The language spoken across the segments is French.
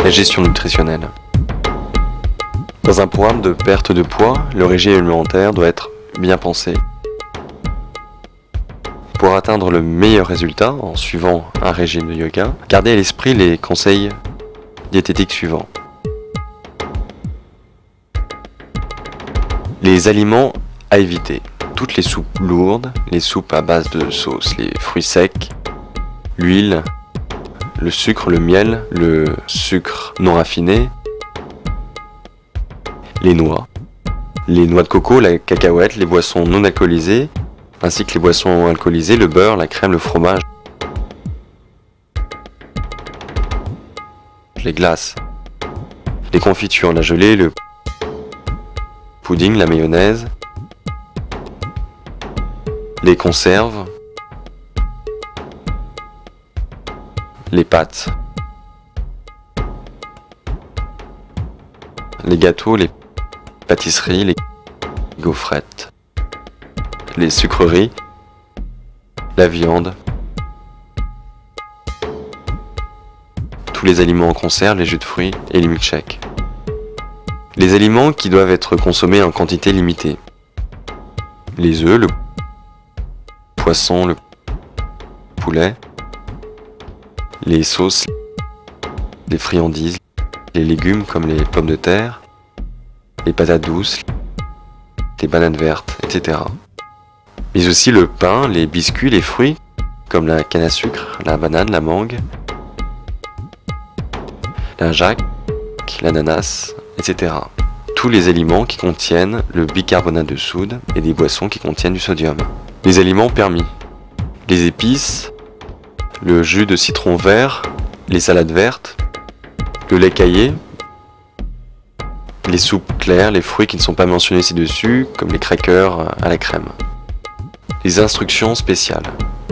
La gestion nutritionnelle. Dans un programme de perte de poids, le régime alimentaire doit être bien pensé. Pour atteindre le meilleur résultat en suivant un régime de yoga, gardez à l'esprit les conseils diététiques suivants. Les aliments à éviter. Toutes les soupes lourdes, les soupes à base de sauce, les fruits secs, l'huile, le sucre, le miel, le sucre non raffiné, les noix de coco, la cacahuète, les boissons non alcoolisées, ainsi que les boissons alcoolisées, le beurre, la crème, le fromage, les glaces, les confitures, la gelée, le pudding, la mayonnaise, les conserves, les pâtes, les gâteaux, les pâtisseries, les gaufrettes, les sucreries, la viande, tous les aliments en conserve, les jus de fruits et les milkshakes. Les aliments qui doivent être consommés en quantité limitée. Les œufs, le poisson, le poulet, les sauces, les friandises, les légumes comme les pommes de terre, les patates douces, les bananes vertes, etc. Mais aussi le pain, les biscuits, les fruits comme la canne à sucre, la banane, la mangue, la jaque, l'ananas, etc. Tous les aliments qui contiennent le bicarbonate de soude et des boissons qui contiennent du sodium. Les aliments permis. Les épices, le jus de citron vert, les salades vertes, le lait caillé, les soupes claires, les fruits qui ne sont pas mentionnés ci-dessus, comme les crackers à la crème. Les instructions spéciales.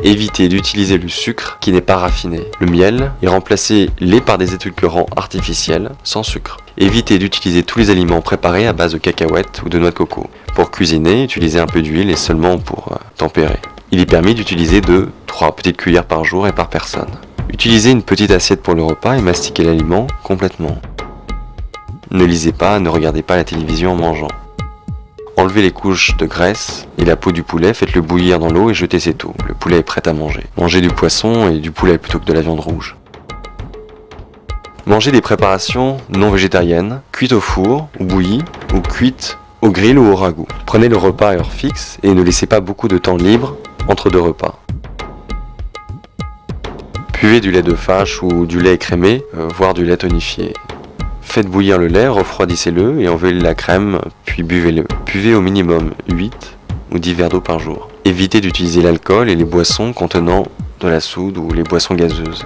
Évitez d'utiliser le sucre qui n'est pas raffiné, le miel, et remplacez-les par des édulcorants artificiels sans sucre. Évitez d'utiliser tous les aliments préparés à base de cacahuètes ou de noix de coco. Pour cuisiner, utilisez un peu d'huile et seulement pour tempérer. Il est permis d'utiliser 2-3 petites cuillères par jour et par personne. Utilisez une petite assiette pour le repas et mastiquez l'aliment complètement. Ne lisez pas, ne regardez pas la télévision en mangeant. Enlevez les couches de graisse et la peau du poulet, faites-le bouillir dans l'eau et jetez c'est tout. Le poulet est prêt à manger. Mangez du poisson et du poulet plutôt que de la viande rouge. Mangez des préparations non végétariennes, cuites au four ou bouillies, ou cuites au grill ou au ragoût. Prenez le repas à heure fixe et ne laissez pas beaucoup de temps libre entre deux repas. Buvez du lait de vache ou du lait écrémé, voire du lait tonifié. Faites bouillir le lait, refroidissez-le et enlevez la crème, puis buvez-le. Buvez au minimum 8 ou 10 verres d'eau par jour. Évitez d'utiliser l'alcool et les boissons contenant de la soude ou les boissons gazeuses.